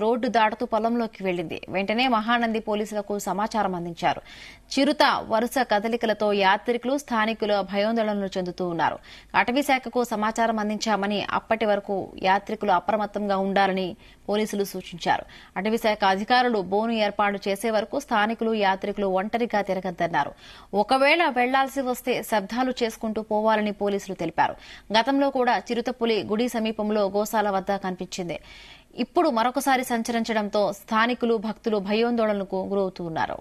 Road దాటుతూ పొలంలోకి వెళ్లింది. వెంటనే మహానంది పోలీసులకు సమాచారం అందించారు. చిరుత వరుస కదలికలతో యాత్రికులు, స్థానికులు భయాందోళనలు చెందుతూ ఉన్నారు. అటవీశాఖకు సమాచారం అందించామని, అప్పటి వరకు యాత్రికులు అప్రమత్తంగా ఉండాలని పోలీసులు సూచించారు. అటవీశాఖ అధికారులు బోను ఏర్పాటు చేసే వరకు స్థానికులు, యాత్రికులు ఒంటరిగా తిరగద్దన్నారు. ఒకవేళ వెళ్లాల్సి వస్తే శబ్దాలు చేసుకుంటూ పోవాలని పోలీసులు తెలిపారు. గతంలో కూడా చిరుతపులి గుడి సమీపంలో గోశాల వద్ద కనిపించింది. ఇప్పుడు మరొకసారి సంచరించడంతో స్థానికులు, భక్తులు భయాందోళనకు గురవుతున్నారు.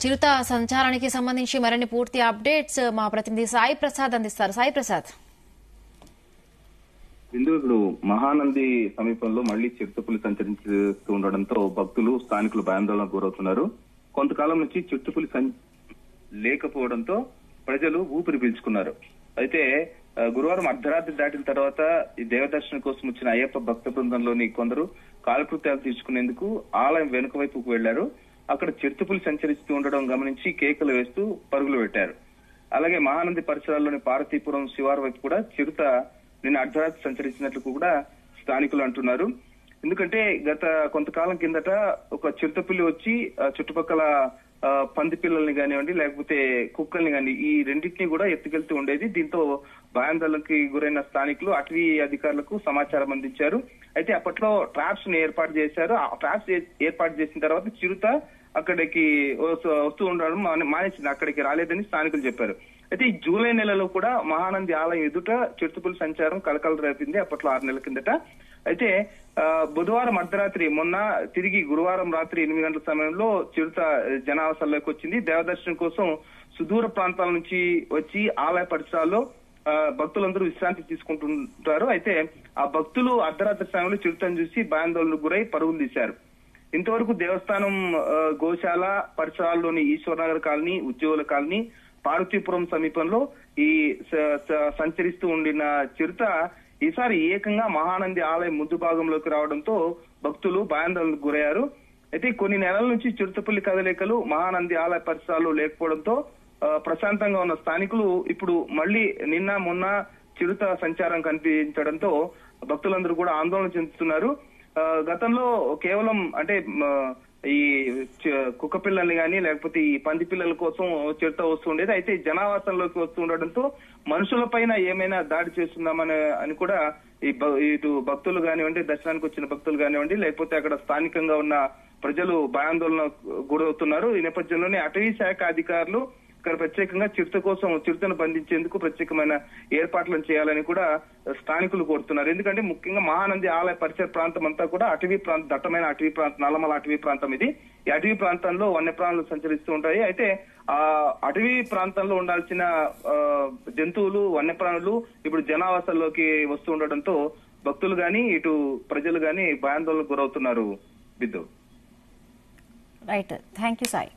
చిరుత సంచారానికి సంబంధించి మరిన్ని పూర్తి అప్డేట్స్ మా ప్రతినిధి సాయి ప్రసాద్ అందిస్తారు. సాయి ప్రసాద్. ఇప్పుడు మహానంది సమీపంలో మళ్లీ చిరుతపులి సంచరిస్తూ ఉండడంతో భక్తులు, స్థానికులు భయాందోళనకు గురవుతున్నారు. కొంతకాలం నుంచి చిరుతపులి లేకపోవడంతో ప్రజలు ఊపిరి పీల్చుకున్నారు. అయితే గురువారం అర్ధరాత్రి దాటిన తర్వాత ఈ దేవదర్శనం కోసం వచ్చిన అయ్యప్ప భక్త బృందంలోని కొందరు కాలకృత్యాలు తీర్చుకునేందుకు ఆలయం వెనుక వైపుకు వెళ్లారు. అక్కడ చిరుతపులి సంచరిస్తూ ఉండడం గమనించి కేకలు వేస్తూ పరుగులు పెట్టారు. అలాగే మహానంది పరిసరాల్లోని పార్వతీపురం శివారు వైపు కూడా చిరుత నిన్న అర్ధరాత్రి సంచరించినట్లు కూడా స్థానికులు అంటున్నారు. ఎందుకంటే గత కొంతకాలం కిందట ఒక చిరుతపులి వచ్చి చుట్టుపక్కల పంది పిల్లల్ని కానివ్వండి, లేకపోతే కుక్కల్ని కానీ ఈ రెండింటినీ కూడా ఎత్తుకెళ్తూ ఉండేది. దీంతో భయాందోళనకి గురైన స్థానికులు అటవీ అధికారులకు సమాచారం అందించారు. అయితే అప్పట్లో ట్రాప్స్ ని ఏర్పాటు చేశారు. ఆ ట్రాప్స్ ఏర్పాటు చేసిన తర్వాత చిరుత అక్కడికి వస్తూ ఉండడం మానేసింది, అక్కడికి రాలేదని స్థానికులు చెప్పారు. అయితే ఈ జూలై నెలలో కూడా మహానంది ఆలయం ఎదుట చిరుతపులి సంచారం కలకలం రేపింది, అప్పట్లో 6 నెలల కిందట. అయితే బుధవారం అర్ధరాత్రి మొన్న తిరిగి గురువారం రాత్రి 8 గంటల సమయంలో చిరుత జనావాసాల్లోకి వచ్చింది. దేవదర్శనం కోసం సుదూర ప్రాంతాల నుంచి వచ్చి ఆలయ పరిసరాల్లో భక్తులందరూ విశ్రాంతి తీసుకుంటుంటారు. అయితే ఆ భక్తులు అర్ధరాత్రి సమయంలో చిరుతను చూసి భయాందోళనకు గురై పరుగులు తీశారు. ఇంతవరకు దేవస్థానం, గోశాల పరిసరాల్లోని ఈశ్వరనగర్ కాలనీ, ఉద్యోగుల కాలనీ, పార్వతీపురం సమీపంలో ఈ సంచరిస్తూ ఉండిన చిరుత ఈసారి ఏకంగా మహానంది ఆలయం ముందు భాగంలోకి రావడంతో భక్తులు భయాందోళనకు గురయ్యారు. అయితే కొన్ని నెలల నుంచి చిరుతపులి కదలికలు మహానంది ఆలయ పరిసరాల్లో లేకపోవడంతో ప్రశాంతంగా ఉన్న స్థానికులు ఇప్పుడు మళ్లీ నిన్న మొన్న చిరుత సంచారం కనిపించడంతో భక్తులందరూ కూడా ఆందోళన చెందుతున్నారు. గతంలో కేవలం అంటే ఈ కుక్క పిల్లల్ని కానీ, లేకపోతే ఈ పంది పిల్లల కోసం చిరుత వస్తుండేది. అయితే జనావాసంలోకి వస్తూ ఉండడంతో మనుషుల పైన ఏమైనా దాడి చేస్తుందామని కూడా ఇటు భక్తులు కానివ్వండి, దర్శనానికి వచ్చిన భక్తులు కానివ్వండి, లేకపోతే అక్కడ స్థానికంగా ఉన్న ప్రజలు భయాందోళన గురవుతున్నారు. ఈ నేపథ్యంలోనే అటవీ శాఖ అధికారులు ఇక్కడ ప్రత్యేకంగా చిరుతను బంధించేందుకు ప్రత్యేకమైన ఏర్పాట్లను చేయాలని కూడా స్థానికులు కోరుతున్నారు. ఎందుకంటే ముఖ్యంగా మహానంది ఆలయ పరిసర ప్రాంతం అంతా కూడా అటవీ ప్రాంతం, దట్టమైన అటవీ ప్రాంతం, నల్లమల అటవీ ప్రాంతం ఇది. ఈ అటవీ ప్రాంతంలో వన్యప్రాణులు సంచరిస్తూ ఉంటాయి. అయితే ఆ అటవీ ప్రాంతంలో ఉండాల్సిన జంతువులు, వన్యప్రాణులు ఇప్పుడు జనావాసాల్లోకి వస్తూ ఉండడంతో భక్తులు గాని, ఇటు ప్రజలు గాని భయాందోళనకు గురవుతున్నారు. బిద్దు. Right, thank you Sai.